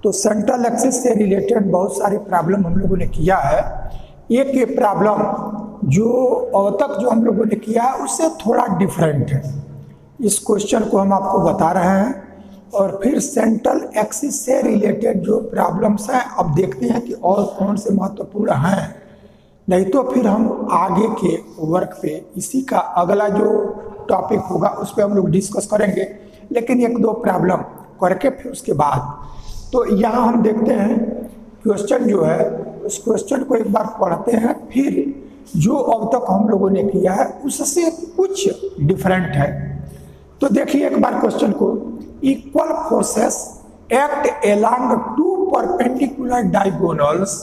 तो central axis से related बहुत सारी प्रॉब्लम हम लोगों ने किया है। एक ये प्रॉब्लम जो अब तक जो हम लोगों ने किया है उससे थोड़ा डिफरेंट है। इस क्वेश्चन को हम आपको बता रहे हैं और फिर सेंट्रल एक्सिस से रिलेटेड जो प्रॉब्लम्स हैं अब देखते हैं कि और कौन से महत्वपूर्ण हैं, नहीं तो फिर हम आगे के वर्क पे इसी का अगला जो टॉपिक होगा उस पर हम लोग डिस्कस करेंगे। लेकिन एक दो प्रॉब्लम करके फिर उसके बाद तो यहाँ हम देखते हैं क्वेश्चन जो है उस क्वेश्चन को एक बार पढ़ते हैं, फिर जो अब तक हम लोगों ने किया है उससे कुछ डिफरेंट है। तो देखिए एक बार क्वेश्चन को, equal forces act along two perpendicular diagonals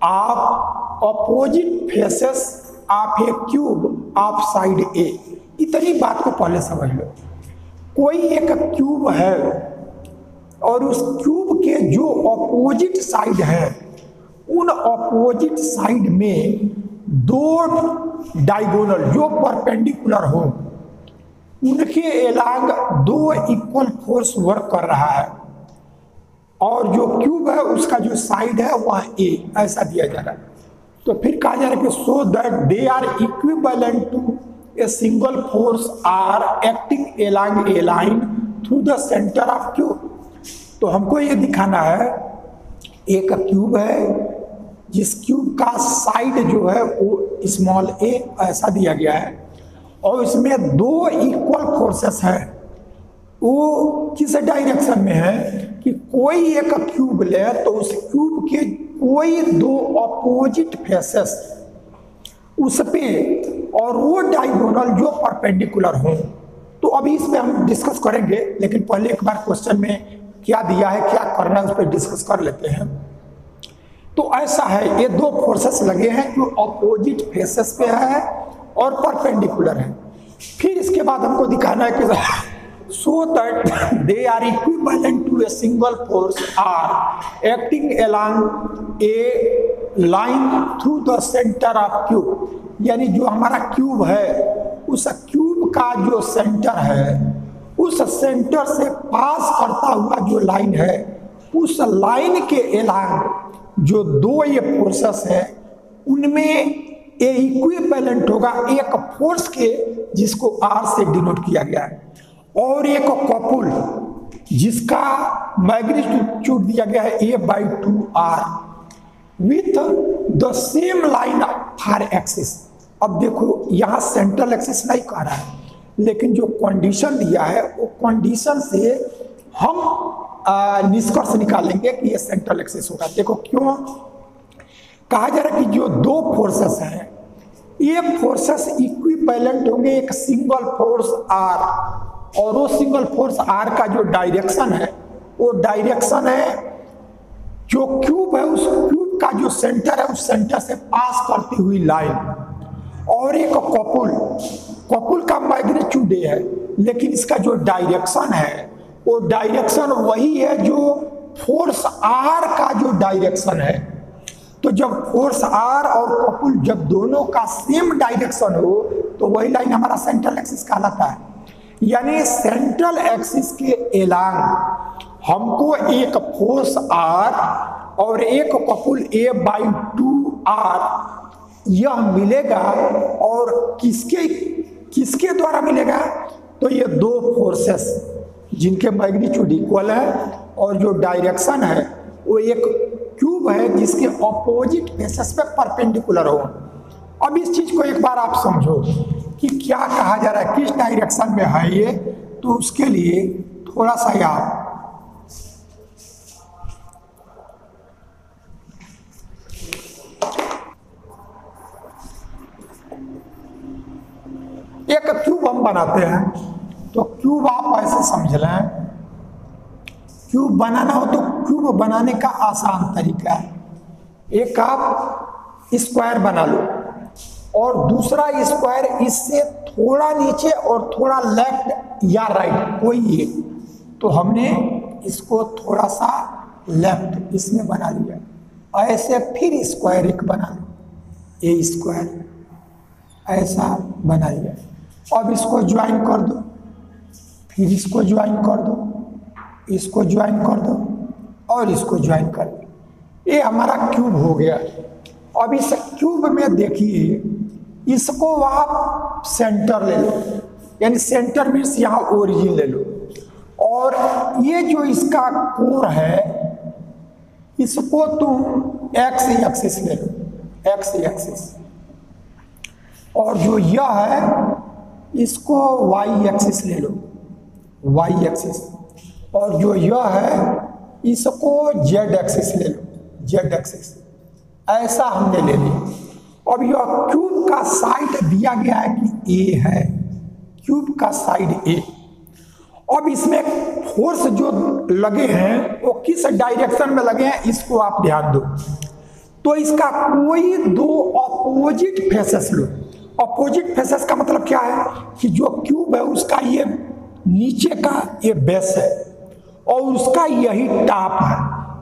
of opposite faces of a cube of side a. इतनी बात को पहले समझ लो। कोई एक क्यूब है और उस क्यूब के जो अपोजिट साइड है उन अपोजिट साइड में दो डायगोनल जो परपेंडिकुलर हो उनके एलॉन्ग दो इक्वल फोर्स वर्क कर रहा है और जो क्यूब है उसका जो साइड है वह ए ऐसा दिया जा रहा है। तो फिर कहा जा रहा है कि so that they are equivalent to a single force are acting along a line through the centre of cube. तो हमको ये दिखाना है एक क्यूब है जिस क्यूब का साइड जो है वो स्मॉल ए ऐसा दिया गया है और इसमें दो इक्वल फोर्सेस हैं। वो किस डायरेक्शन में है कि कोई एक क्यूब ले तो उस क्यूब के कोई दो अपोजिट फेसेस उस पे और वो डायगोनल जो परपेंडिकुलर हों। तो अभी इसमें हम डिस्कस करेंगे, लेकिन पहले एक बार क्वेश्चन में क्या दिया है क्या करना है उस पर डिस्कस कर लेते हैं। तो ऐसा है, ये दो फोर्सेस लगे हैं जो अपोजिट फेसेस पे है और परपेंडिकुलर है। फिर इसके बाद हमको दिखाना है कि so that they are equivalent to a single force are acting along a line through the centre of cube. यानी जो हमारा क्यूब है उस क्यूब का जो सेंटर है उस सेंटर से पास करता हुआ जो लाइन है उस लाइन के एलॉन्ग जो दो ये फोर्सेस है उनमें ए इक्विवेलेंट होगा एक फोर्स के जिसको आर से डिनोट किया गया है और एक कपुल जिसका मैग्नीट्यूड दिया गया है a by 2r with the same line for axis. अब देखो यहाँ सेंट्रल एक्सिस नहीं कह रहा है, लेकिन जो कंडीशन दिया है वो कंडीशन से हम निष्कर्ष निकालेंगे कि ये सेंट्रल एक्सिस होगा। देखो क्यों कहा जा रहा है कि जो दो फोर्सेस हैं ये फोर्सेस इक्विवेलेंट होंगे एक सिंगल फोर्स आर और वो सिंगल फोर्स आर का जो डायरेक्शन है वो डायरेक्शन है जो क्यूब है उस क्यूब का जो सेंटर है उस सेंटर से पास करती हुई लाइन और एक कपुल का मैग्नीट्यूड है, लेकिन इसका जो डायरेक्शन है वो डायरेक्शन वही है जो फोर्स आर का जो डायरेक्शन है। तो जब फोर्स आर और कपुल जब दोनों का सेम डायरेक्शन हो तो वही लाइन हमारा सेंट्रल एक्सिस कहलाता है। यानी सेंट्रल एक्सिस के एलॉन्ग हमको एक फोर्स आर और एक कपुल ए बाई 2r यह मिलेगा और किसके द्वारा मिलेगा? तो ये दो फोर्सेस जिनके मैग्नीट्यूड इक्वल है और जो डायरेक्शन है वो एक क्यूब है जिसके ऑपोजिट फेसेस पे परपेंडिकुलर हो। अब इस चीज को एक बार आप समझो कि क्या कहा जा रहा है, किस डायरेक्शन में है ये। तो उसके लिए थोड़ा सा याद, एक क्यूब हम बनाते हैं तो क्यूब आप ऐसे समझ लें, क्यूब बनाना हो तो क्यूब बनाने का आसान तरीका है, एक आप स्क्वायर बना लो और दूसरा स्क्वायर इससे थोड़ा नीचे और थोड़ा लेफ्ट या राइट कोई एक, तो हमने इसको थोड़ा सा लेफ्ट इसमें बना लिया। ऐसे फिर स्क्वायर एक बना लो, ए स्क्वायर ऐसा बना लिया। अब इसको ज्वाइन कर दो, फिर इसको ज्वाइन कर दो, इसको ज्वाइन कर दो, और इसको ज्वाइन कर लो। ये हमारा क्यूब हो गया। अब इस क्यूब में देखिए, इसको आप सेंटर ले लो, यानी सेंटर मीन्स यहाँ ओरिजिन ले लो, और ये जो इसका कोर है इसको तुम एक्स एक्सिस ले लो, एक्स एक्सिस, और जो यह है इसको वाई एक्सिस ले लो, वाई एक्सिस, और जो यह है इसको जेड एक्सिस ले लो, जेड एक्सिस। ऐसा हमने ले लिया। अब यह क्यूब का साइड दिया गया है कि ए है, क्यूब का साइड ए। अब इसमें फोर्स जो लगे हैं वो किस डायरेक्शन में लगे हैं इसको आप ध्यान दो। तो इसका कोई दो अपोजिट फेसेस लो। अपोजिट फेसेस का मतलब क्या है कि जो क्यूब है उसका ये नीचे का ये बेस है और उसका यही टॉप है,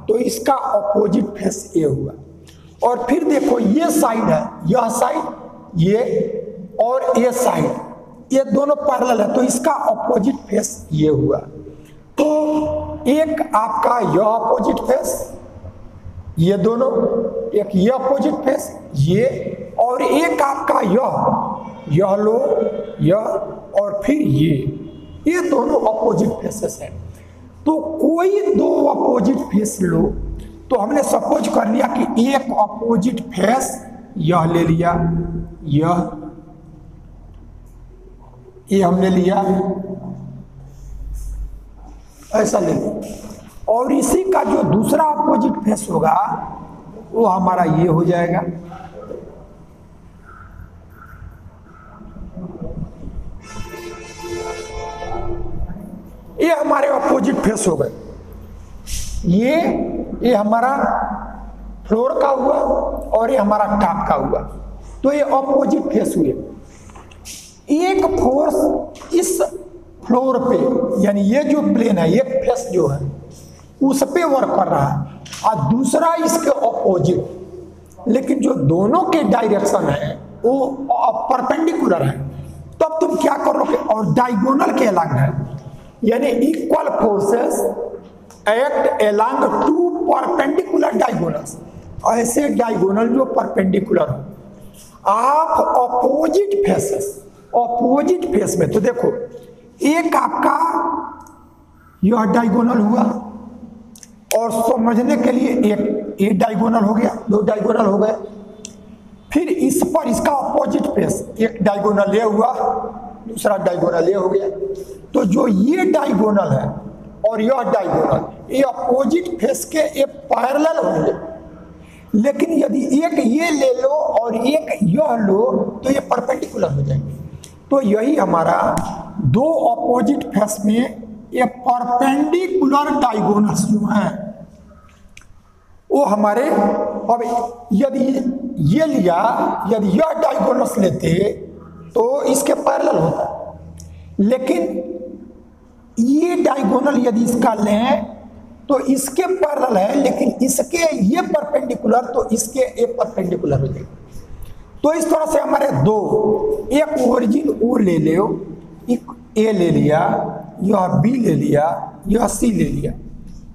तो इसका अपोजिट फेस ये हुआ। और फिर देखो ये साइड है, यह साइड ये और ये साइड, ये दोनों पैरेलल है, तो इसका अपोजिट फेस ये हुआ। तो एक आपका यह अपोजिट फेस, ये दोनों, एक ये अपोजिट फेस ये, और एक आपका यह लो, यह और फिर ये दोनों अपोजिट फेसेस हैं। तो कोई दो अपोजिट फेस लो, तो हमने सपोज कर लिया कि एक अपोजिट फेस यह ले लिया, ये हमने लिया, ऐसा ले लिया, और इसी का जो दूसरा अपोजिट फेस होगा वो हमारा ये हो जाएगा। ये हमारे अपोजिट फेस हो गए। ये हमारा फ्लोर का हुआ और ये हमारा टॉप का हुआ, तो ये अपोजिट फेस हुए। एक फोर्स इस फ्लोर पे, यानी ये जो प्लेन है, एक फेस जो है उस पे वर्क कर रहा है, और दूसरा इसके अपोजिट, लेकिन जो दोनों के डायरेक्शन है वो परपेंडिकुलर है। तो अब तुम क्या करोगे, और डायगोनल के अलग है, यानी equal forces act along two perpendicular diagonals. ऐसे डायगोनल जो परपेंडिकुलर हो, आप अपोजिट फेसेस, अपोजिट फेस में, तो देखो एक आपका यह डायगोनल हुआ, और समझने के लिए एक डायगोनल हो गया, दो डायगोनल हो गए, फिर इस पर इसका अपोजिट फेस, एक डायगोनल ये हुआ, दूसरा डायगोनल ये हो गया। तो जो ये डायगोनल है और यह डायगोनल, ये अपोजिट फेस के ये पैरेलल होंगे, लेकिन यदि एक ये ले लो और एक यह लो तो ये परपेंडिकुलर हो जाएंगे। तो यही हमारा दो अपोजिट फेस में ये परपेंडिकुलर डायगोनल्स जो हैं वो हमारे, अब यदि ये लिया, यदि यह डायगोनल्स लेते तो इसके पैरेलल होता, लेकिन ये डायगोनल यदि इसका लें तो इसके पैरेलल है, लेकिन इसके ये परपेंडिकुलर, तो इसके ये परपेंडिकुलर हो जाएगा। तो इस तरह से हमारे दो, एक ओरिजिन ओ ले लो, एक ए ले लिया, यह बी ले लिया, यह सी ले लिया,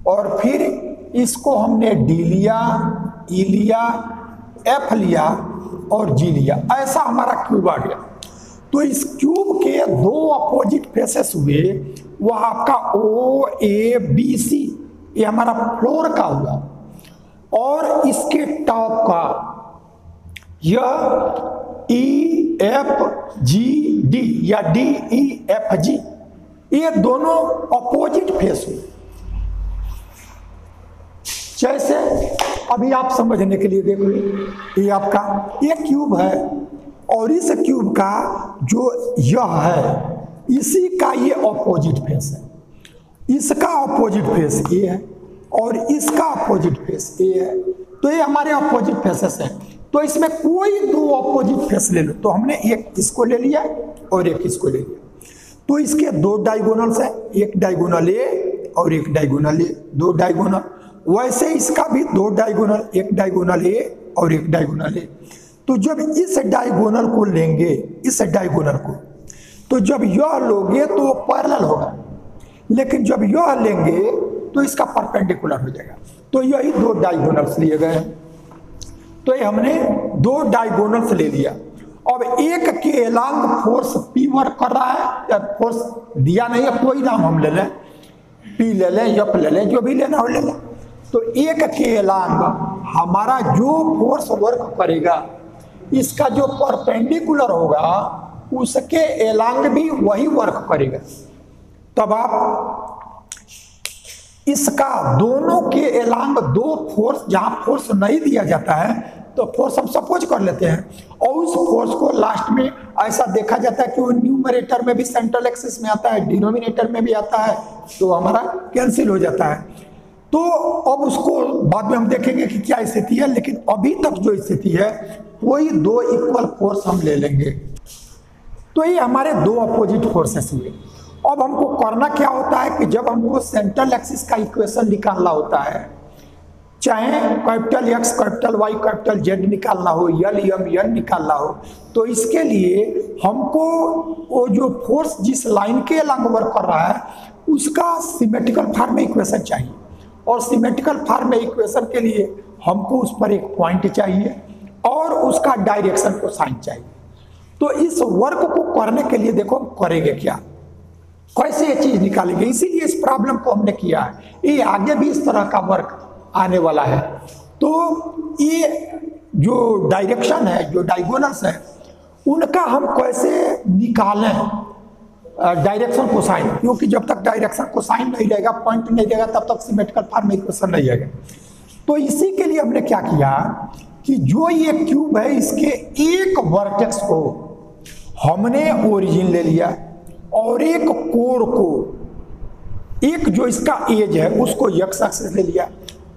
और फिर इसको हमने डी लिया, ई लिया, एफ लिया और जी लिया। ऐसा हमारा क्यूब आ गया। तो इस क्यूब के दो अपोजिट फेसेस हुए, वह आपका ओ ए बी सी, ये हमारा फ्लोर का हुआ, और इसके टॉप का यह ई एफ जी डी या डी ई एफ जी, ये दोनों अपोजिट फेस हुए। जैसे अभी आप समझने के लिए देखो, ये आपका ये क्यूब है, और इस क्यूब का जो यह है इसी का ये अपोजिट फेस है, इसका अपोजिट फेस ये है और इसका अपोजिट फेस ये है। तो ये हमारे अपोजिट फेसेस हैं। तो इसमें कोई दो अपोजिट फेस ले लो, तो हमने एक इसको ले लिया और एक इसको ले लिया। तो इसके दो डायगोनल्स हैं, एक डायगोनल ए और एक डायगोनल ए, दो डायगोनल। वैसे इसका भी दो डायगोनल, एक डायगोनल ए और एक डायगोनल ए। तो जब इस डायगोनल को लेंगे, इस डायगोनल को, तो जब यह लोगे तो वो पैरेलल होगा, लेकिन जब यह लेंगे तो इसका परपेंडिकुलर हो जाएगा। तो यही दो डायगोनल्स लिए गए हैं। तो ये हमने दो डायगोनल्स ले लिया। अब एक के एलांग फोर्स P वर्क कर रहा है, या फोर्स दिया नहीं है, कोई नाम हम ले लें, P ले लें, F ले लें, जो भी लेना हो ले लें। तो एक के एलांग हमारा जो फोर्स वर्क करेगा, इसका जो परपेंडिकुलर होगा उसके एलांग भी वही वर्क करेगा। तब आप इसका दोनों के एलांग दो फोर्स, जहां फोर्स नहीं दिया जाता है तो फोर्स हम सपोज कर लेते हैं, और उस फोर्स को लास्ट में ऐसा देखा जाता है कि वो न्यूमरेटर में भी सेंट्रल एक्सिस में आता है, डिनोमिनेटर में भी आता है, तो हमारा कैंसिल हो जाता है। तो अब उसको बाद में हम देखेंगे कि क्या स्थिति है, लेकिन अभी तक जो स्थिति है वही दो इक्वल फोर्स हम ले लेंगे। तो ये हमारे दो अपोजिट फोर्सेस हुए। अब हमको करना क्या होता है कि जब हमको सेंट्रल एक्सिस का इक्वेशन निकालना होता है, चाहे capital X, capital Y, capital Z निकालना हो, L, M, N निकालना हो, तो इसके लिए हमको वो जो फोर्स जिस लाइन के अलग वर्क कर रहा है उसका सिमेट्रिकल फॉर्म में इक्वेशन चाहिए, और सिमेट्रिकल फॉर्म में इक्वेशन के लिए हमको उस पर एक पॉइंट चाहिए और उसका डायरेक्शन को साइन चाहिए। तो इस वर्क को करने के लिए देखो हम करेंगे क्या, कैसे ये चीज निकालेंगे, इसीलिए इस प्रॉब्लम को हमने किया है। ये आगे भी इस तरह का वर्क आने वाला है। तो ये जो डायरेक्शन है, जो डायगोनल्स है, उनका हम कैसे निकालें डायरेक्शन को साइन, क्योंकि जब तक डायरेक्शन को साइन नहीं रहेगा, पॉइंट नहीं रहेगा, तब तक सिमेट्रिकल फॉर्म में इक्वेशन नहीं आएगा। तो इसी के लिए हमने क्या किया कि जो ये क्यूब है इसके एक वर्टेक्स को हमने ओरिजिन ले लिया, और एक कोर को, एक जो इसका एज है उसको एक्स एक्सिस ले लिया,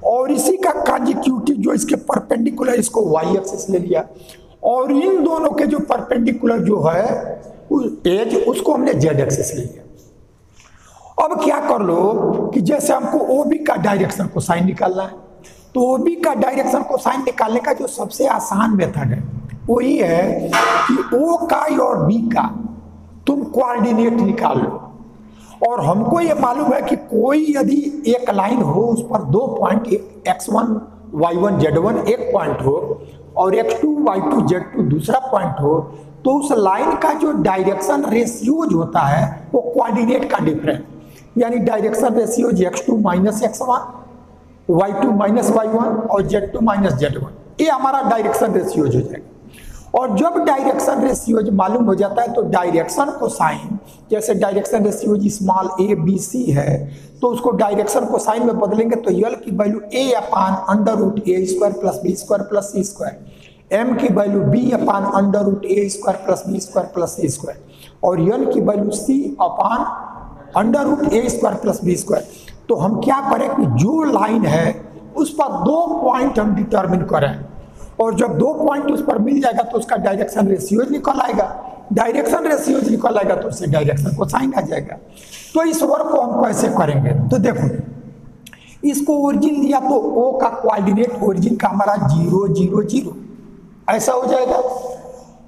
और इसी का कॉन्जिक्यूटिव जो इसके परपेंडिकुलर इसको वाई एक्सिस ले लिया, और इन दोनों के जो परपेंडिकुलर जो है एज उसको हमने जेड एक्सिस ले लिया। अब क्या कर लो कि जैसे हमको ओबी का डायरेक्शन को साइन निकालना है, तो ओबी का डायरेक्शन को साइन निकालने का जो सबसे आसान मेथड है वो ये है कि ओ का और बी का तुम कोऑर्डिनेट निकाल लो, और हमको ये मालूम है कि कोई यदि एक लाइन हो उस पर दो पॉइंट, x1 y1 z1 एक पॉइंट हो, और x2 y2 z2 दूसरा पॉइंट हो, तो उस लाइन का जो डायरेक्शन रेशियोज होता है वो कोऑर्डिनेट का डिफरेंस, यानी direction ratios x2 minus x1, y2 minus y1 और z2 माइनस z1, ये हमारा डायरेक्शन रेशियोज हो जाएगा। और जब डायरेक्शन रेशियोज मालूम हो जाता है तो डायरेक्शन को साइन, जैसे direction ratios small a b c है, तो उसको डायरेक्शन को साइन में बदलेंगे तो यल की value a upon under root A square plus B square plus C square, m की value b upon under root A square plus B square plus C square, और n की value c upon under root A square plus B square. तो हम क्या करें कि जो line है उस पर दो पॉइंट हम डिटर्मिन करें, और जब दो पॉइंट उस पर मिल जाएगा तो उसका डायरेक्शन रेशियोज निकल आएगा, डायरेक्शन रेशियोज निकल आएगा तो उससे डायरेक्शन को साइन आ जाएगा। तो इस वर्क को हम कैसे करेंगे, तो देखो इसको ओरिजिन लिया तो ओ का कोऑर्डिनेट ओरिजिन का हमारा 0 0 0 ऐसा हो जाएगा,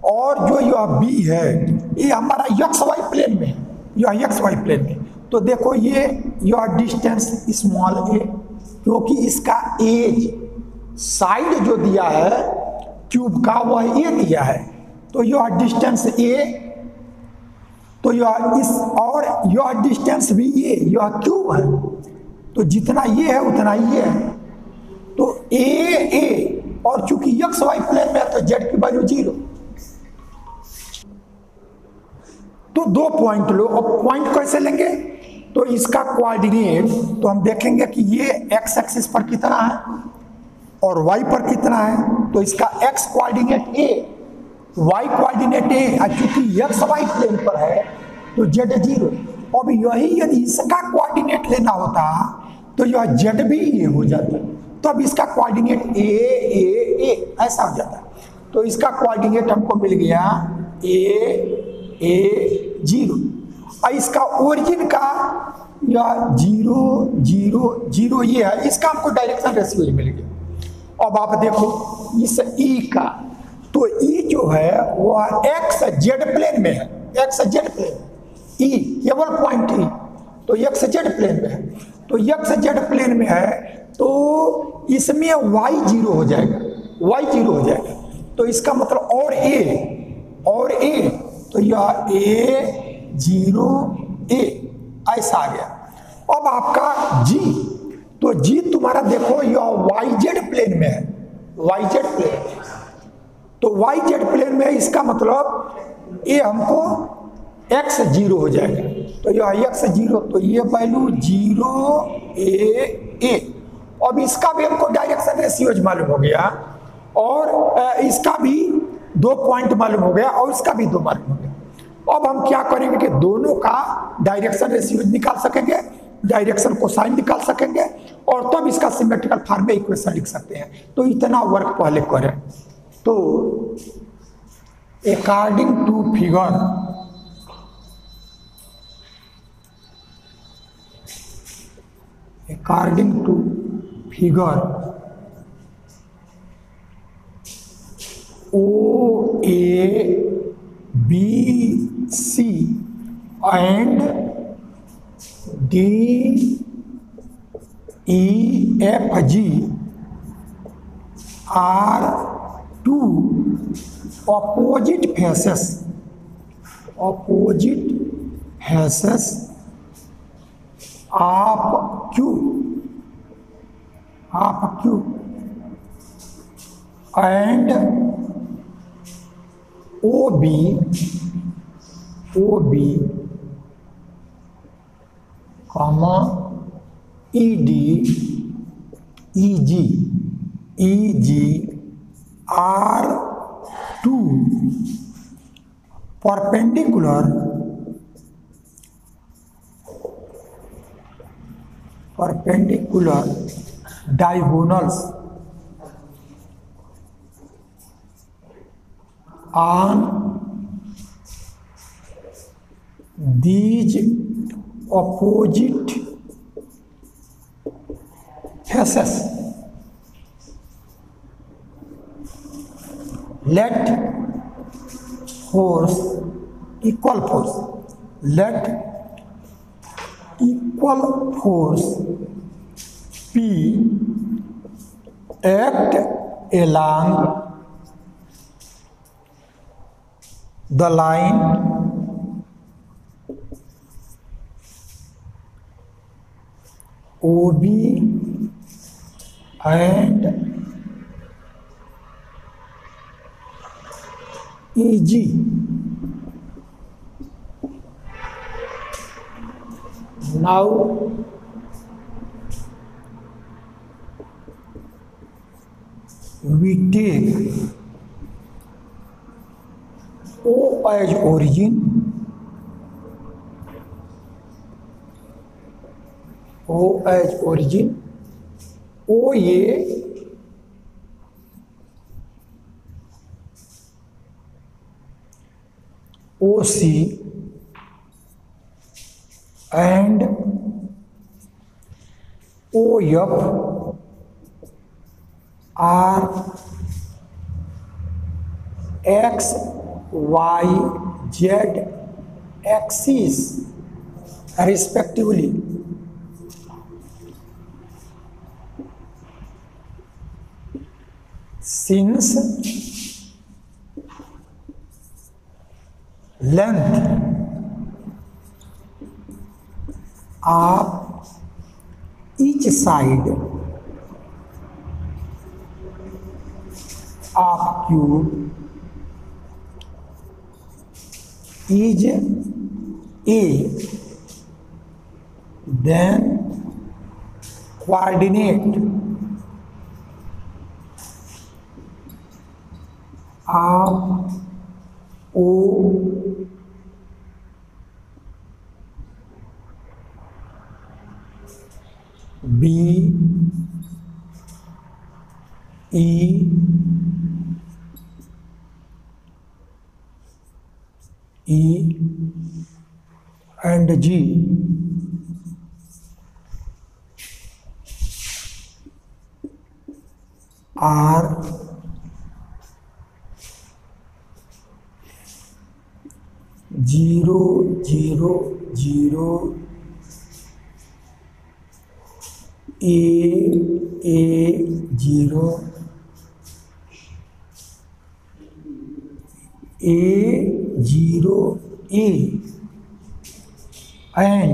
और जो यह बी है ये हमारा एक्स वाई प्लेन में है, यह एक्स वाई प्लेन में। तो देखो ये यह डिस्टेंस स्मॉल ए, क्योंकि इसका एज साइड जो दिया है क्यूब का वह ए दिया है, तो यह डिस्टेंस ए, तो यह इस, और यह डिस्टेंस भी ए, यह क्यूब है, तो जितना ये है उतना ये है, तो ए, और चूंकि एक्स वाई प्लेन में है तो जेड की वैल्यू 0। तो दो पॉइंट लो, अब पॉइंट कैसे लेंगे, तो इसका कोऑर्डिनेट तो हम देखेंगे कि ये एक्स एक्सिस पर कितना है और y पर कितना है, तो इसका x coordinate a, y coordinate a, और चूंकि x y प्लेन पर है तो z 0। अब यही यदि इसका कोऑर्डिनेट लेना होता तो यह z भी ये हो जाता, तो अब इसका कोऑर्डिनेट a ऐसा हो जाता। तो इसका कोऑर्डिनेट हमको मिल गया a 0, और इसका ओरिजिन का यह 0 0 0 ये है, इसका हमको डायरेक्शन रेशियो मिल गया। अब आप देखो इस ई का, तो ई जो है वह एक्स जेड प्लेन में है, एक्स जेड प्लेन ई केवल पॉइंट ई, तो एक्स जेड प्लेन में है। तो एक्स जेड प्लेन में है तो इसमें वाई जीरो हो जाएगा, वाई जीरो हो जाएगा। तो इसका मतलब और ए तो यह ए जीरो ए ऐसा आ गया। अब आपका जी, तो जी तुम्हारा देखो यह वाई जेड प्लेन में है, वाई जेड प्लेन, तो वाई जेड प्लेन में इसका मतलब ए हमको एक्स जीरो हो जाएगा। तो यह एक्स जीरो, तो ये वैल्यू जीरो ए। अब इसका भी हमको डायरेक्शन रेशियोज मालूम हो गया और इसका भी 2 पॉइंट मालूम हो गया और इसका भी 2 मालूम हो गया। अब हम क्या करेंगे कि दोनों का डायरेक्शन रेशियोज निकाल सकेंगे, डायरेक्शन कोसाइन निकाल सकेंगे और तब इसका सिमेट्रिकल फॉर्म में इक्वेशन लिख सकते हैं। तो इतना वर्क पहले करें। तो according to figure O A B C and D E F G are two opposite faces of Q and OB comma ED EG are two perpendicular diagonals on these opposite faces. Let equal force P act along the line OB and EG. Now we take O as origin, OA OC and OF are X, Y, Z axes respectively. Since length of each side of cube is A, then coordinate of O B E and G are zero, zero, zero, A0 A0A and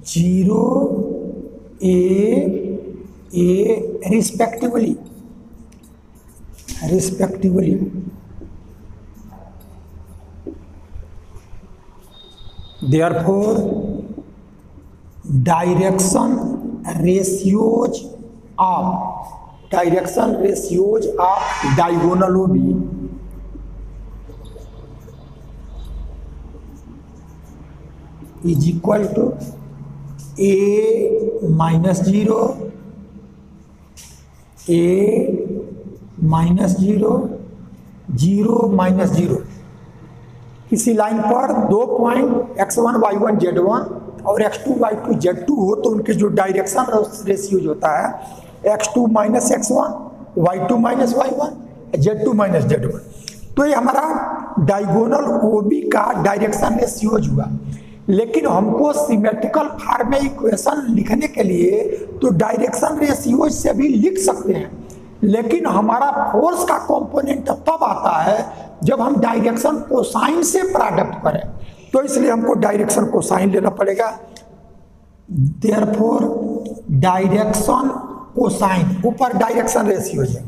0A respectively. Therefore, direction ratios of diagonal OB is equal to A minus 0, A minus 0, 0 minus 0। किसी line पर 2 point x1 y1 z1 और x2 y2 z2 हो तो उनके जो direction ratios होता है x2 minus x1, y2 minus y1, z2 minus z1। तो ये हमारा डायगोनल OB का डायरेक्शन रेशियोज हुआ। लेकिन हमको सिमेट्रिकल फॉर्म में इक्वेशन लिखने के लिए तो डायरेक्शन रेशियोज से भी लिख सकते हैं, लेकिन हमारा फोर्स का कंपोनेंट तब आता है जब हम डायरेक्शन कोसाइन से प्रोडक्ट करें, तो इसलिए हमको डायरेक्शन कोसाइन लेना पड़ेगा। देयरफॉर डायरेक्शन कोसाइन, ऊपर डायरेक्शन रेशियोज है,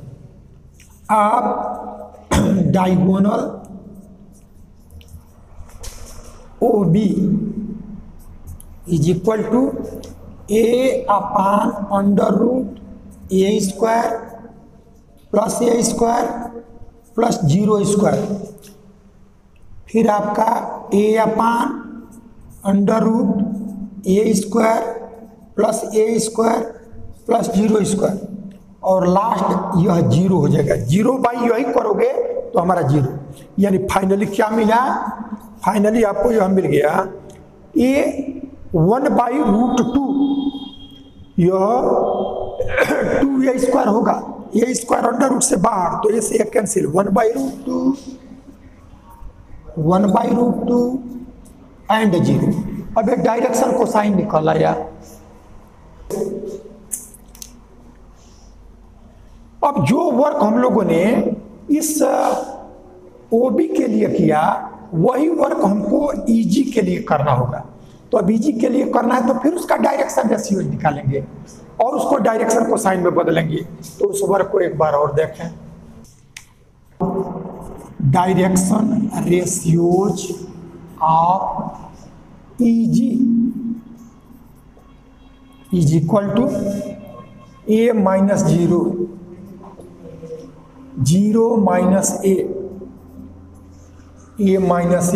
आप diagonal OB is equal to A upon under root A square plus A square plus 0 square, फिर आपका A upon under root A square plus A square plus 0 square, और last यह 0 हो जाएगा। 0 by यही करोगे तो हमारा 0, यानी फाइनली क्या मिला? फाइनली आपको यह मिल गया A 1/√2, यह 2A स्क्वायर होगा, A स्क्वायर अंडर रूट से बाहर तो A से कैंसिल, 1/√2 एंड 0। अब एक डायरेक्शन को साइन निकल आया। अब जो वर्क हम लोगों ने इस OB के लिए किया वही वर्क हमको EG के लिए करना होगा। तो अब EG के लिए करना है तो फिर उसका डायरेक्शन रेशियो निकालेंगे और उसको डायरेक्शन को साइन में बदलेंगे। तो उस वर्क को एक बार और देखें। Direction ratios of EG is equal to A minus 0, 0 minus A minus A,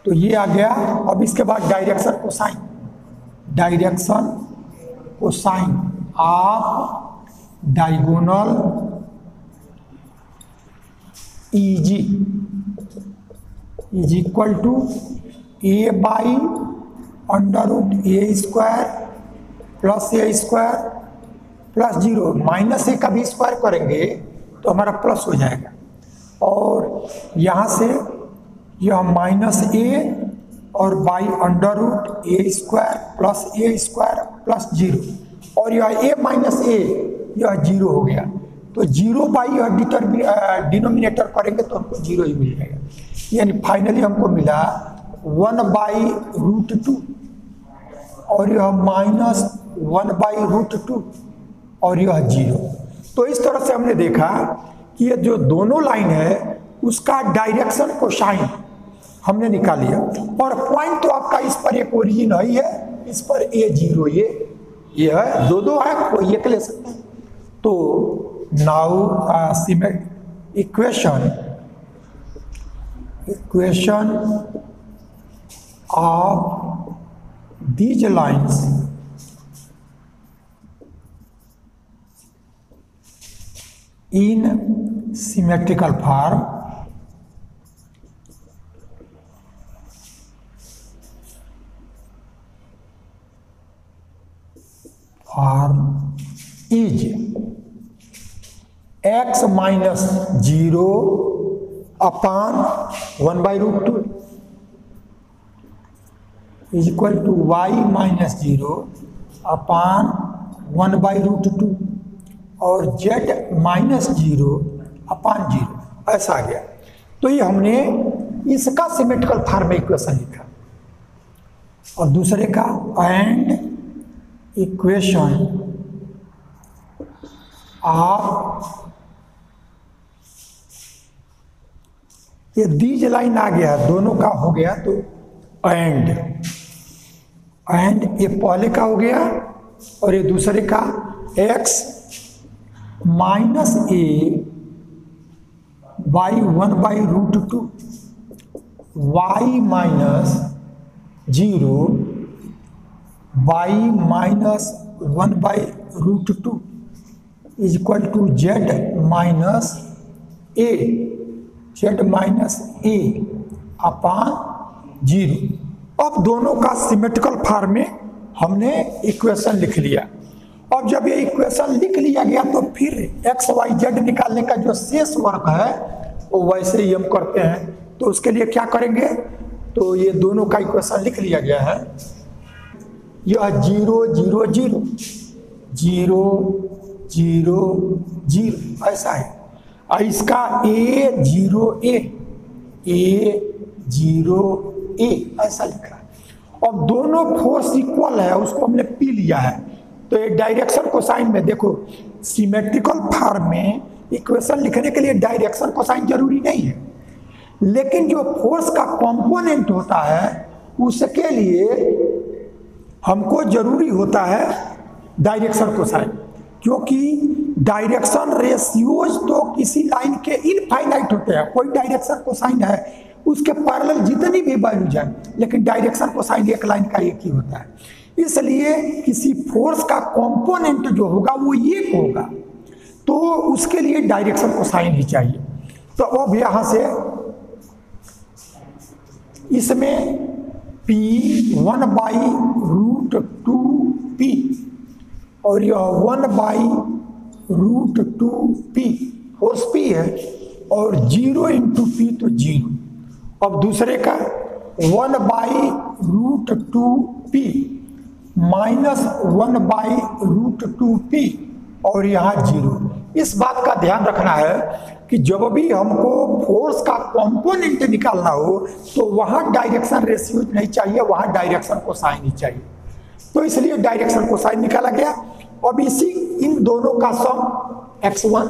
तो ये आ गया। अब इसके बाद direction cosine, direction cosine of diagonal EG is equal to A by under root A square plus A square plus 0, minus A का भी square करेंगे तो हमारा प्लस हो जाएगा, और यहाँ से यह माइनस A और by under root A square plus A square plus 0, और यह A माइनस A यह 0 हो गया। तो 0 बाई यह डिनोमिनेटर करेंगे तो हमको 0 ही मिल जाएगा, यानी फाइनली हमको मिला 1/√2 और यह माइनस 1/√2 और यह 0। तो इस तरह से हमने देखा कि ये जो दोनों लाइन है उसका डायरेक्शन कोसाइन हमने निकाल लिया, और पॉइंट तो आपका इस पर एक ओरिजिन ही है, इस पर A0 ये है, दो है, कोई एक ले सकते हैं। तो now equation of these lines in symmetrical form is x minus 0 upon 1/√2, is equal to y minus 0 upon 1/√2 और जेड माइनस 0 अपान 0 ऐसा आ गया। तो ये हमने इसका सिमेट्रिकल फॉर्म में इक्वेशन लिखा और दूसरे का एंड इक्वेशन ऑफ ये दीज लाइन आ गया, दोनों का हो गया तो एंड ये पहले का हो गया और ये दूसरे का x minus a by 1/√2 y minus 0 by minus 1/√2 is equal to z minus a upon 0। अब दोनों का सिमेट्रिकल फॉर्म में हमने इक्वेशन लिख लिया। अब जब ये इक्वेशन लिख लिया गया तो फिर एक्स वाई जेड निकालने का जो शेष वर्क है वो वैसे ही हम करते हैं। तो उसके लिए क्या करेंगे, तो ये दोनों का इक्वेशन लिख लिया गया है। यह 0 0 0 0 0 0 ऐसा है और इसका A0 ऐसा लिखा है। अब दोनों फोर्स इक्वल है, उसको हमने पी लिया है। तो ये डायरेक्शन कोसाइन में देखो, सिमेट्रिकल फॉर्म में इक्वेशन लिखने के लिए डायरेक्शन कोसाइन जरूरी नहीं है, लेकिन जो फोर्स का कंपोनेंट होता है उसके लिए हमको जरूरी होता है डायरेक्शन कोसाइन, क्योंकि डायरेक्शन रेशियोज तो किसी लाइन के इनफाइनाइट होते हैं। कोई डायरेक्शन कोसाइन है उसके पैरेलल जितनी भी वैल्यू जाए, लेकिन डायरेक्शन कोसाइन एक लाइन का एक ही होता है। इसलिए किसी फोर्स का कंपोनेंट जो होगा वो एक होगा, तो उसके लिए डायरेक्शन कोसाइन ही चाहिए। तो अब यहां से इसमें P 1/√2P और यह 1/√2P फोर्स P है और 0 × P तो 0। अब दूसरे का 1/√2P माइनस 1/√2P और यहाँ 0। इस बात का ध्यान रखना है कि जब भी हमको फोर्स का कंपोनेंट निकालना हो तो वहाँ डायरेक्शन रेशियोज नहीं चाहिए, वहाँ डायरेक्शन कोसाइन ही चाहिए। तो इसलिए डायरेक्शन कोसाइन निकाला गया। अब इसी इन दोनों का सम x1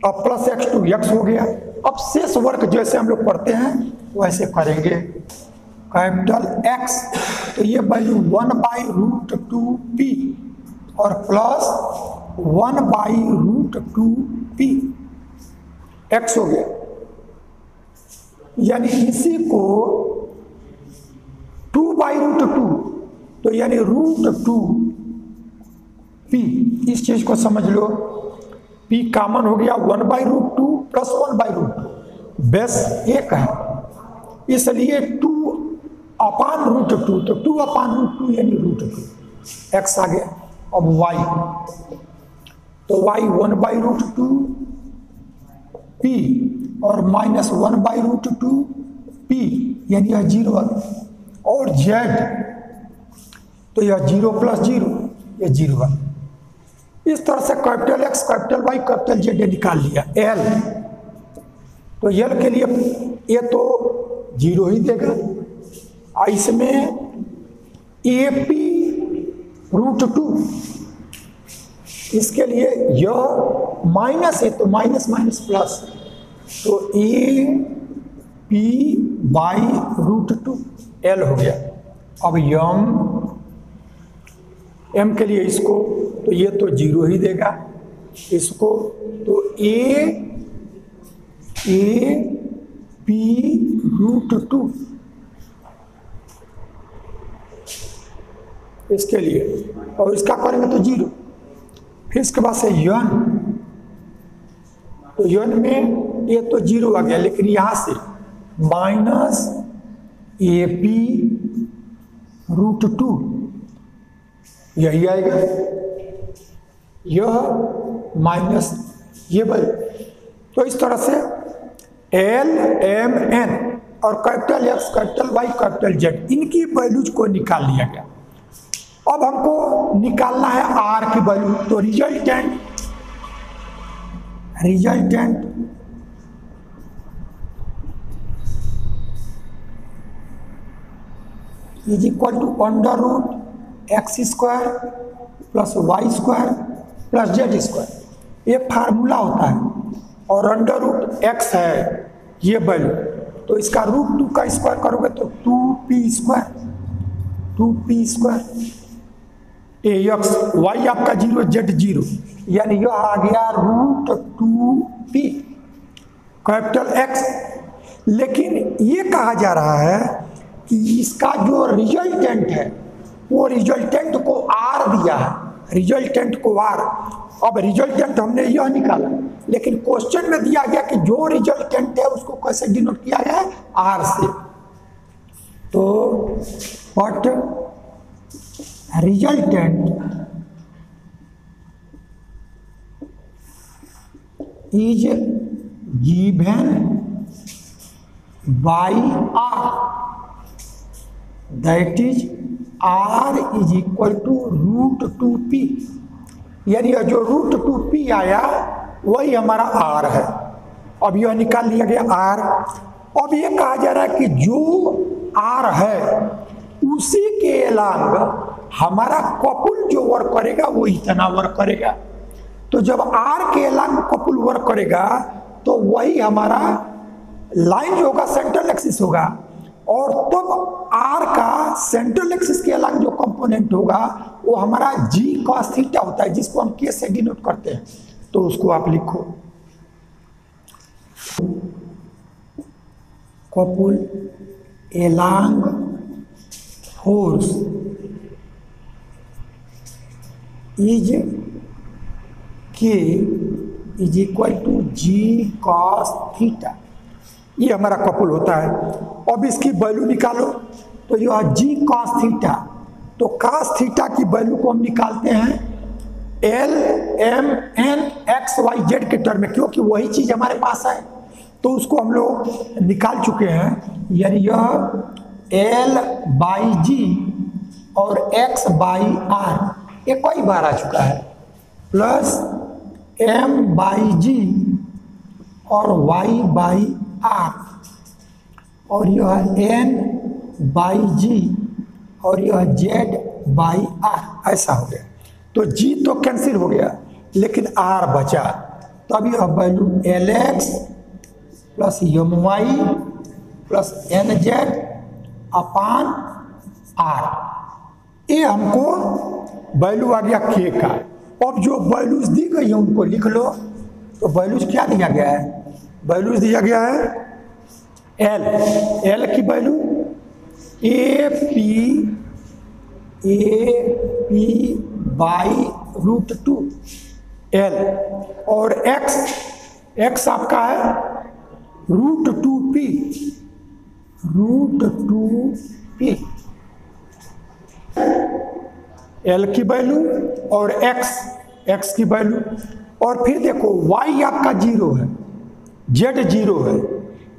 और प्लस x2 x हो गया। अब शेष वर्क जैसे हम लोग करते हैं वैसे करेंगे। कैपिटल X तो ये वैल्यू 1/√2P और प्लस 1/√2P x हो गया। यानी इसी को 2/√2 तो यानी √2P, इस चीज को समझ लो। P कॉमन हो गया 1/√2 प्लस 1/√2, बेस एक है इसलिए 2/√2 तो 2/√2 यानी √2 x आ गया। अब y तो y 1/√2P और माइनस 1/√2P यानी यह 0 और z तो यह 0 + 0 यह 0 है। इस तरह से capital X capital Y capital Z निकाल लिया। L तो L के लिए ये तो 0 ही देगा। इसमें AP√2 इसके लिए यह माइनस है तो माइनस माइनस प्लस तो AP/√2 L हो गया। अब M के लिए इसको तो ये तो 0 ही देगा, इसको तो AP√2 इसके लिए और इसका करेंगे तो 0। फिर इसके बाद से यन तो यन में ये तो 0 आ गया, लेकिन यहां से माइनस AP√2 यही आएगा। यह माइनस ये बल तो इस तरह से LMN और capital x, capital y, capital z, इनकी वैल्यूज को निकाल लिया गया। अब हमको निकालना है आर की वैल्यू। तो resultant is equal to under root x square plus y square plus z square, ये फार्मूला होता है। और अंडर रूट एक्स है ये वैल्यू, तो इसका रूट 2 का स्क्वायर करोगे तो 2p स्क्वायर एक्स, वाई आपका 0, जेड 0, यानी यह आ गया रूट 2p कैपिटल एक्स। लेकिन ये कहा जा रहा है कि इसका जो रिजल्टेंट है वो रिजल्टेंट को आर दिया है, रिजल्टेंट को आर। अब रिजल्टेंट हमने यह निकाला, लेकिन क्वेश्चन में दिया गया कि जो रिजल्टेंट है उसको कैसे डिनोट किया गया है, आर से। तो what resultant is given by R, that is R is equal to root 2p, यानी जो रूट 2p आया वही हमारा आर है। अब यह निकाल लिया गया आर। अब ये कहा जा रहा है कि जो आर है उसी के अलांग हमारा कपुल जो वर्क करेगा वो इतना वर्क करेगा। तो जब आर के अलांग कपुल वर्क करेगा तो वही हमारा लाइन जो होगा सेंट्रल एक्सिस होगा, और तब आर का सेंट्रल एक्सिस के अलांग जो कंपोनेंट होगा वो हमारा जी कॉस थीटा होता है, जिसको हम के से डिनोट करते हैं। तो उसको आप लिखो couple along force is K is equal to G cos theta, ये हमारा कपुल होता है। अब इसकी वैल्यू निकालो, तो यह जी कॉस थीटा, तो कॉस थीटा की वैल्यू को हम निकालते हैं L M N X Y Z के टर्म में, क्योंकि वही चीज हमारे पास है तो उसको हम लोग निकाल चुके हैं। यानी यह एल बाई जी और एक्स बाई आर ये कई बार आ चुका है, प्लस एम बाई जी और वाई बाई आर, और यह एन बाई जी और यह जेड बाई आर, ऐसा हो गया। तो जी तो कैंसिल हो गया लेकिन आर बचा, तब यह value L X plus M Y plus N Z upon R, ये हमको वैल्यू आ गया के का। अब जो वैल्यूज दी गई है उनको लिख लो। तो वैल्यूज क्या दिया गया है, वैल्यूज दिया गया है एल की value A P by root 2 L, और एक्स आपका है रूट 2p एल की वैल्यू और एक्स की वैल्यू। और फिर देखो y आपका 0 है, z 0 है,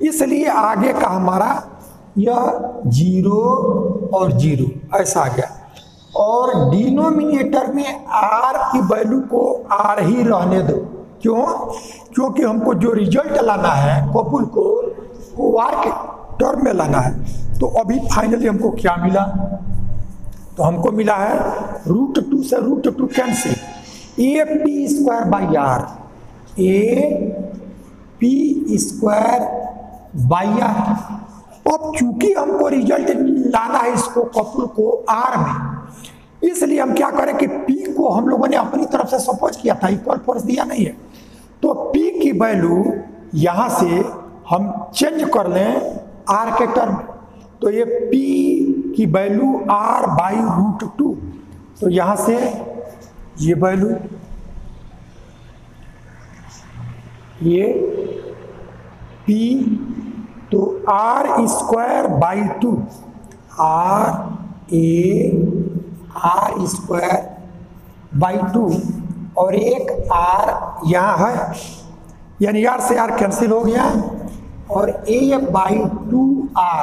इसलिए आगे का हमारा यह 0 और 0 ऐसा आ गया। और डिनोमिनेटर में r की वैल्यू को r ही रहने दो, क्यों? क्योंकि हमको जो रिजल्ट लाना है कपुल को वो r के टर्म में लाना है। तो अभी फाइनली हमको क्या मिला, तो हमको मिला है रूट 2 से root 2 cancel, A P square by R, A P square by R. अब चूंकि हमको रिजल्ट लाना है इसको कपुल को आर में, इसलिए हम क्या करें कि P को हम लोगों ने अपनी तरफ से सपोज किया था, इक्वल फोर्स दिया नहीं है, तो P की वैल्यू यहां से हम चेंज कर लें R के टर्म में। तो ये P की वैल्यू R बाई रूट 2, तो यहां से ये वैल्यू ये P, तो R square by 2, R square by 2, और एक R यहाँ है, यानी R से R कैंसिल हो गया, और A/2R,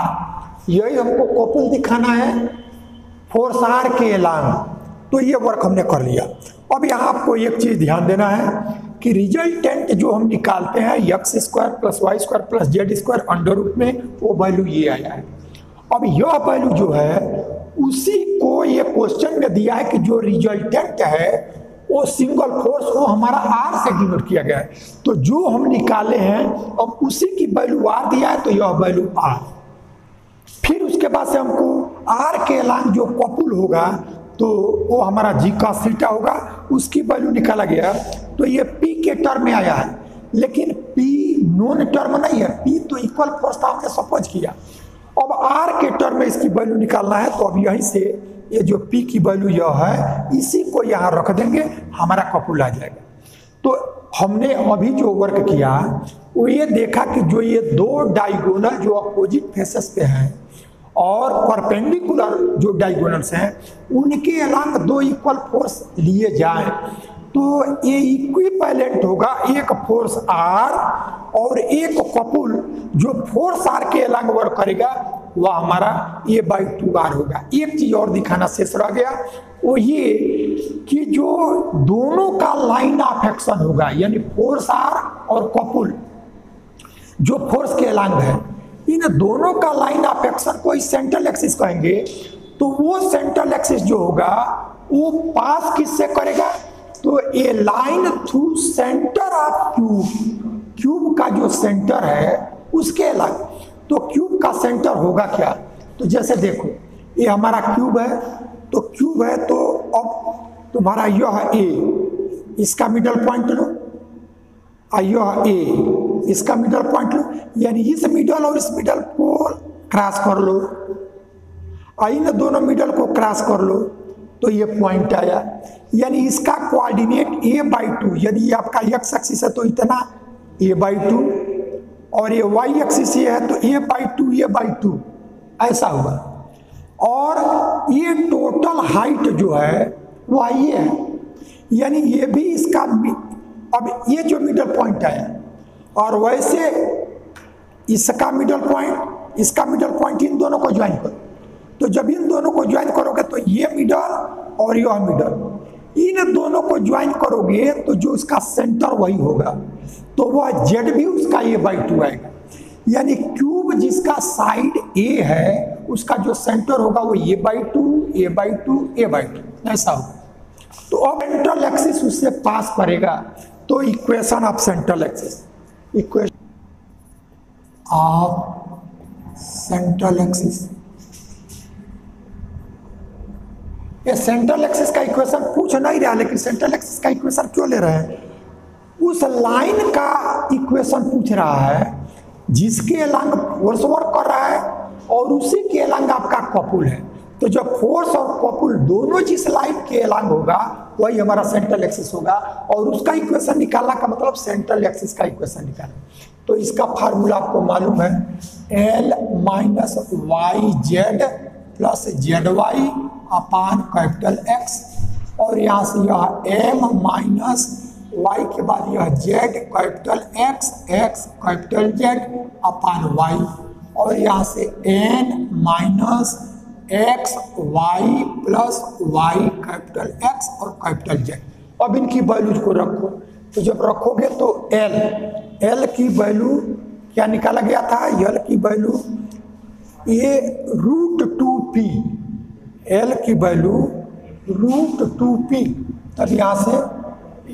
यही हमको कॉपुल दिखाना है फोर्स R के एलांग। तो ये वर्क हमने कर लिया। अब यहाँ आपको एक चीज ध्यान देना है कि रिजल्टेंट जो हम निकालते हैं x² + y² + z² under root में, वो वैल्यू ये आया है। अब यह वैल्यू जो है उसी को ये क्वेश्चन में दिया है कि जो रिजल्टेंट है वो सिंगल फोर्स वो हमारा R से डिनोट किया गया है। तो जो हम निकाले हैं अब उसी की वैल्यू R दिया है, तो यह वैल्यू R। फिर उसके बाद से हमको R के एलांग जो कॉपुल होगा तो वो हमारा G cos थीटा होगा, उसकी वैल्यू निकाला गया। तो ये P के टर्म में आया है, लेकिन P नॉन टर्म नहीं है, P तो इक्वल फोर्स था, हमने सपोज किया। अब R के टर्म में इसकी वैल्यू निकालना है, तो अब यहीं से ये जो P की वैल्यू यह है, इसी को यहाँ रख देंगे, हमारा कॉपुल आ जाएगा। तो हमने अभी जो वर्क किया वो ये देखा कि जो ये दो डायगोनल जो अपोजिट फेसेस पे हैं और परपेंडिकुलर जो डायगोनल्स हैं उनके अलांग दो इक्वल फोर्स लिए जाएं, तो ये इक्विवेलेंट होगा, एक फोर्स R और एक कॉपुल जो फोर्स R के अलांग वर्क करेगा वह हमारा A/2R होगा। एक चीज और दिखाना शेष रह गया, वो ये कि जो दोनों का लाइन ऑफ एक्शन होगा, यानी फोर्स R और कॉपुल जो फोर्स के अलांग है, इन दोनों का लाइन ऑफ एक्शन को सेंट्रल एक्सिस कहेंगे। तो वो सेंट्रल एक्सिस जो होगा वो पास किससे करेगा, तो a line through centre of cube का जो सेंटर है उसके अलग। तो क्यूब का सेंटर होगा क्या, तो जैसे देखो ये हमारा क्यूब है, तो क्यूब है तो अब तुम्हारा यह A, इसका मिडल पॉइंट लो, यह A, इसका मिडल पॉइंट लो, यानी इस मिडल और इस मिडल को क्रॉस कर लो, इन दोनों मिडल को क्रॉस कर लो, तो ये पॉइंट आया। यानी इसका कोऑर्डिनेट A/2, यदि आपका x एक्सिस है तो इतना A/2 और ये y एक्सिस है तो A/2 ऐसा हुआ। और ये टोटल हाइट जो है वह ये है, यानी ये भी इसका, अब ये जो मिडल पॉइंट आया और वैसे इसका मिडल पॉइंट, इसका मिडल पॉइंट, इन दोनों को ज्वाइन करो। तो जब इन दोनों को ज्वाइन करोगे तो ये मिडल और यह मिडल, इन दोनों को ज्वाइन करोगे तो जो उसका सेंटर वही होगा, तो वह जेड भी उसका A/2 आएगा। यानी क्यूब जिसका साइड A है उसका जो सेंटर होगा वो A/2 ऐसा होगा। तो अब सेंट्रल एक्सिस उससे पास करेगा, तो equation of central axis, equation of central axis, ये सेंट्रल एक्सिस का इक्वेशन पूछ नहीं रहा, लेकिन सेंट्रल एक्सिस का इक्वेशन क्यों ले रहे हैं, उस लाइन का इक्वेशन पूछ रहा है जिसके अलांग फोर्स वर्क कर रहा है और उसी के अलांग आपका कॉपुल है। तो जब फोर्स और कॉपुल दोनों जिस लाइन के अलांग होगा वही हमारा सेंट्रल एक्सिस होगा, और उसका इक्वेशन निकालना का मतलब सेंट्रल एक्सिस का इक्वेशन निकालना। तो इसका फार्मूला आपको मालूम है, L - YZ + ZY अपान कैपिटल X, और यहाँ से यह M - Y के बाद यह Z capital X capital Z अपान Y, और यहाँ से N - XY + Y capital X और कैपिटल Z। अब इनकी वैल्यूज को रखो, तो जब रखोगे तो L की वैल्यू क्या निकाला गया था, L की वैल्यू A√2P, L की वैल्यू √2P। तब यहाँ से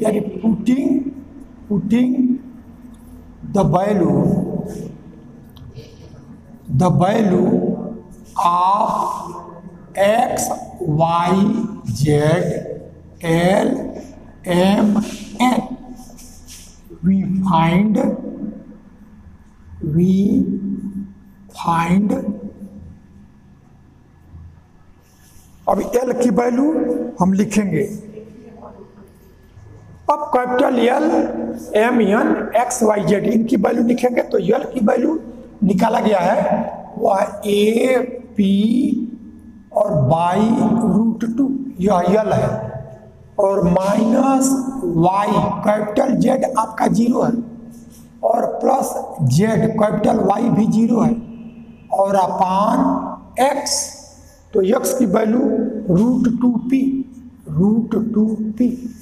यानी putting the value of X, Y, Z, L, M, N, we find अब L की वैल्यू हम लिखेंगे। अब capital L, M, N, X, Y, Z इनकी वैल्यू लिखेंगे, तो L की वैल्यू निकाला गया है वह AP और by√2, यह L है, और -Y कैपिटल Z आपका 0 है, और प्लस जेड कैपिटल वाई भी 0 है और अपान एक्स, तो एक्स की वैल्यू √2p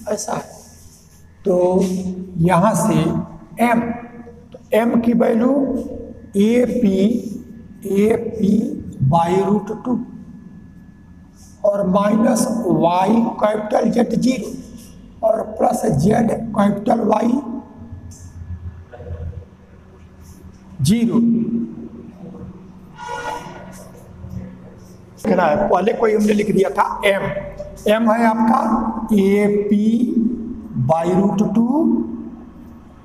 ऐसा है। तो यहाँ से m, तो m की वैल्यू AP बाई √2 और माइनस y कैपिटल जेड 0 और प्लस जेड कैपिटल वाई 0 लिखना है। पहले कोई हमने लिख दिया था m है आपका AP बाई √2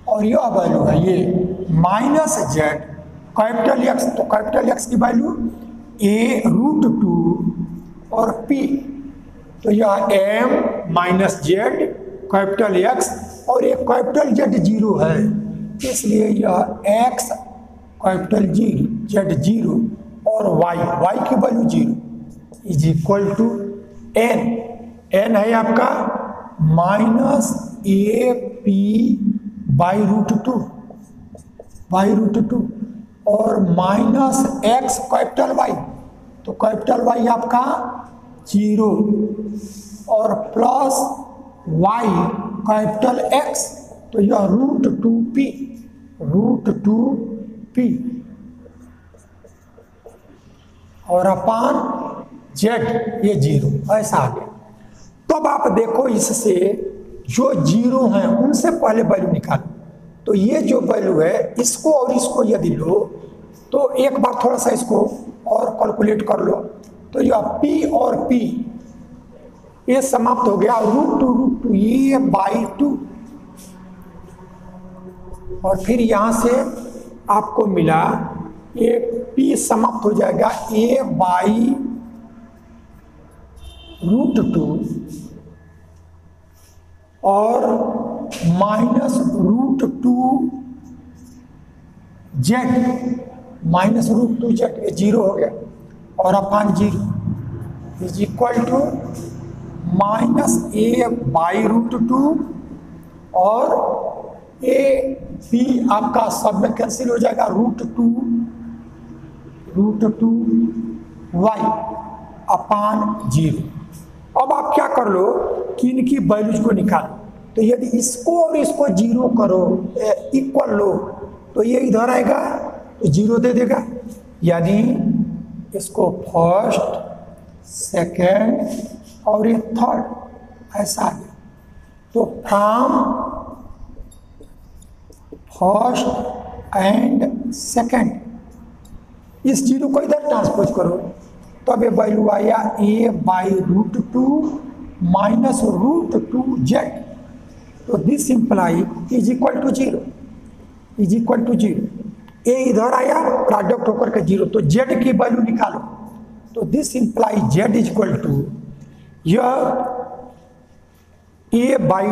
और यह वैल्यू है ये माइनस जेड कैपिटल एक्स, तो कैपिटल एक्स की वैल्यू A√2 और P, तो यह m minus Z capital x और एक कैपिटल जेड 0 है, इसलिए यह x कैपिटल जेड 0 और y की value 0 is equal to n है आपका माइनस AP बाई √2 और माइनस x कैपिटल वाई, तो कैपिटल वाई आपका 0 और प्लस y कैपिटल x, तो यह √2p और अपान जेड ये 0 ऐसा आ गया। तो अब आप देखो इससे जो 0 हैं उनसे पहले वैल्यू निकालो, तो ये जो वैल्यू है इसको और इसको यदि लो तो एक बार थोड़ा सा इसको और कैलकुलेट कर लो, तो यह p और p ये समाप्त हो गया √2 ये बाई 2 और फिर यहां से आपको मिला ये p समाप्त हो जाएगा a बाई √2 और माइनस √2 जेड माइनस √2 जेड ये 0 हो गया और upon 0 is equal to minus a by √2 और a p आपका सब में कैंसिल हो जाएगा √2 y अपान 0। अब आप क्या कर लो कि इनकी वैल्यूज को निकालो, तो यदि इसको और इसको 0 करो इक्वल लो तो ये इधर आएगा तो 0 दे देगा, यानी इसको फर्स्ट सेकेंड और ये थर्ड ऐसा आ गया। तो फ्रॉम फर्स्ट एंड सेकेंड इस 0 को इधर ट्रांसपोज करो, तो अब ये वैल्यू आया a बाई √2 माइनस √2 जेड, तो this imply is equal to 0 a इधर आया प्रोडक्ट होकर के 0, तो z की वैल्यू निकालो, तो this imply z is equal to यह a बाई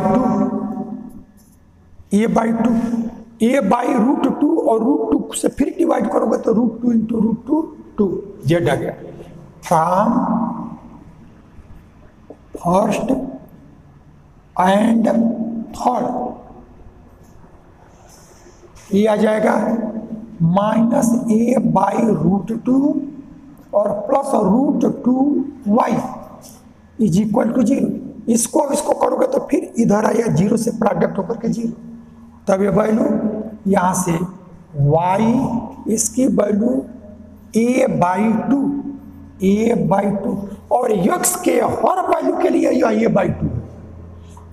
√2 और √2 से फिर डिवाइड करोगे तो √2 इंटू √2 जेड आ गया। फ्रॉम फर्स्ट एंड थर्ड ये आ जाएगा माइनस a बाई √2 और plus √2 y is equal to 0। इसको करोगे तो फिर इधर आया 0 से प्रोडक्ट होकर के 0, तब ये वैल्यू यहाँ से y इसकी वैल्यू a बाई 2 और x के हर वैल्यू के लिए यह a बाई 2।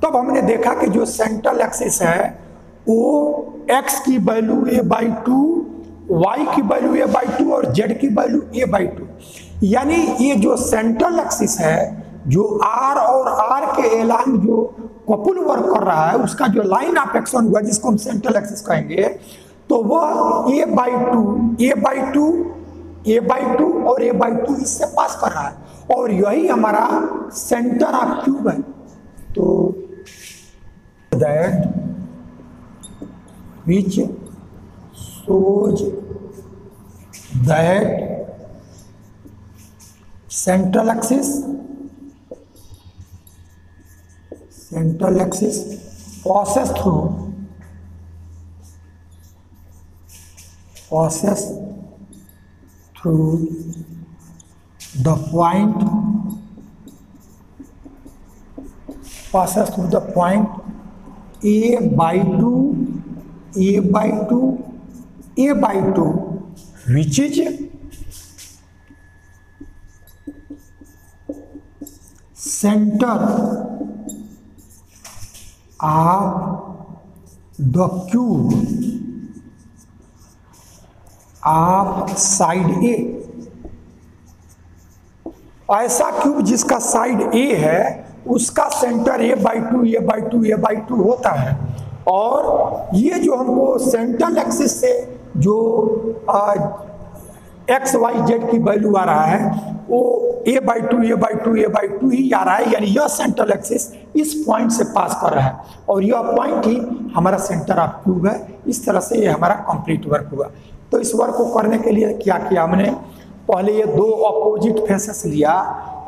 तब हमने देखा कि जो सेंट्रल एक्सिस है वो x की वैल्यू a बाई 2, y की वैल्यू a बाई 2 और z की वैल्यू a बाई 2, यानी ये जो सेंट्रल एक्सिस है जो r और r के एलाइन जो कपुल वर्क कर रहा है उसका जो लाइन ऑफ एक्शन हुआ जिसको हम सेंट्रल एक्सिस कहेंगे, तो वह a बाई 2 और a बाई 2 इससे पास कर रहा है और यही हमारा सेंटर ऑफ क्यूब है। तो that which shows that central axis passes through passes through the point A by 2 which is center of the cube of side A। ऐसा क्यूब जिसका साइड A है उसका सेंटर A/2 होता है। और ये जो हमको सेंट्रल एक्सिस से जो XYZ की वैल्यू आ रहा है वो A/2 ही आ रहा है, यानी यह सेंट्रल एक्सिस इस पॉइंट से पास कर रहा है और यह पॉइंट ही हमारा सेंटर ऑफ क्यूब है। इस तरह से ये हमारा कंप्लीट वर्क हुआ। तो इस वर्क को करने के लिए क्या किया हमने, पहले ये दो अपोजिट फेसेस लिया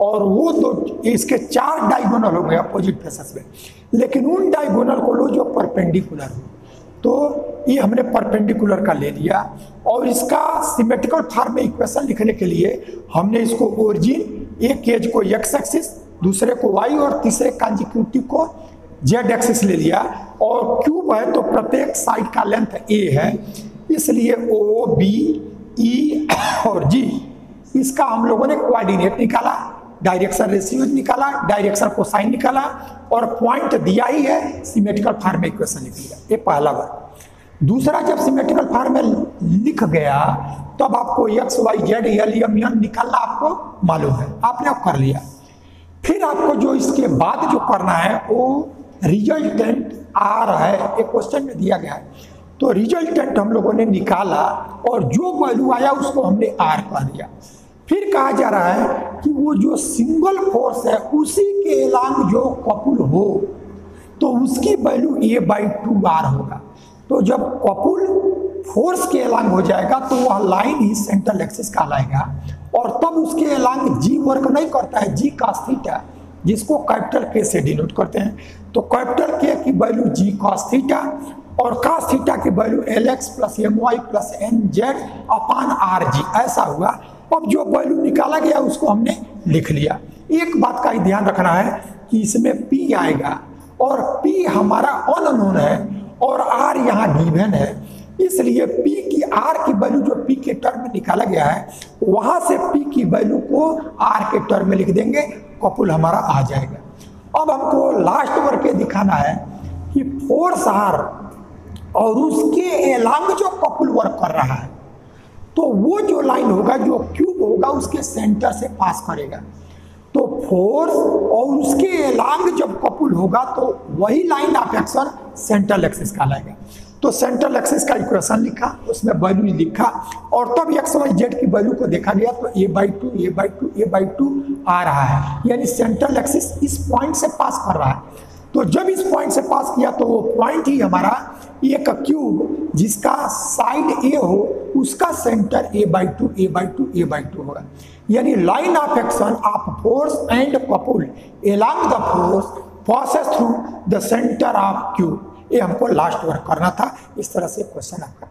और वो दो इसके 4 डायगोनल हो गए अपोजिट फेसेस में, लेकिन उन डायगोनल को लो जो परपेंडिकुलर हो। तो ये हमने परपेंडिकुलर का ले लिया और इसका सिमेट्रिकल फॉर्म में इक्वेशन लिखने के लिए हमने इसको ओरिजिन, एक एज को x एक्सिस, दूसरे को y और तीसरे कंसेक्यूटिव को z एक्सिस ले लिया। और क्यूब है तो प्रत्येक साइड का लेंथ a है, इसलिए O, B, E और G इसका हम लोगों ने कोऑर्डिनेट निकाला, डायरेक्शन रेशियो निकाला, डायरेक्शन कोसाइन निकाला और पॉइंट दिया ही है, सिमेट्रिकल फॉर्म में इक्वेशन लिख लिया। ये पहला वर्क। दूसरा, जब सिमेट्रिकल फॉर्म में लिख गया तब आपको x, y, z, L, M, N निकालना आपको मालूम है, आपने अब कर लिया। फिर आपको जो इसके बाद जो करना है वो रिजल्टेंट R है, एक क्वेश्चन में दिया गया है। तो रिजल्टेंट हम लोगों ने निकाला और जो वैल्यू आया उसको हमने R कर दिया। फिर कहा जा रहा है कि वो जो सिंगल फोर्स है उसी के एलांग जो कपुल हो तो उसकी वैल्यू A/2R होगा। तो जब कपुल फोर्स के एलांग हो जाएगा तो वह लाइन ही सेंट्रल एक्सिस कहलाएगा और तब उसके एलांग G वर्क नहीं करता है, G cos थीटा, जिसको कैपिटल K से डिनोट करते हैं। तो कैपिटल K की वैल्यू G cos थीटा और cos थीटा की वैल्यू LX + MY + NZ/RG ऐसा हुआ। अब जो वैल्यू निकाला गया उसको हमने लिख लिया। एक बात का ही ध्यान रखना है कि इसमें P आएगा और P हमारा अननोन है और R यहाँ गिवन है, इसलिए P की R की वैल्यू जो P के टर्म में निकाला गया है वहां से P की वैल्यू को R के टर्म में लिख देंगे, कपुल हमारा आ जाएगा। अब हमको लास्ट वर्क ये दिखाना है कि फोर्स R और उसके एलांग जो कपुल वर्क कर रहा है तो वो जो लाइन होगा जो क्यूब होगा उसके सेंटर से पास करेगा। तो फोर्स और उसके एलांग जब कपुल होगा तो वही line of action central axis कहलाएगा। तो सेंट्रल एक्सिस का इक्वेशन लिखा, उसमें वैल्यू लिखा और तब XYZ की वैल्यू को देखा गया तो A/2 आ रहा है, यानी सेंट्रल एक्सिस इस पॉइंट से पास कर रहा है। तो जब इस पॉइंट से पास किया तो वो पॉइंट ही हमारा एक क्यूब जिसका साइड A हो उसका सेंटर A/2 होगा, यानी line of action of force and couple along the force passes through the centre of cube. ये हमको लास्ट वर्क करना था। इस तरह से क्वेश्चन आपका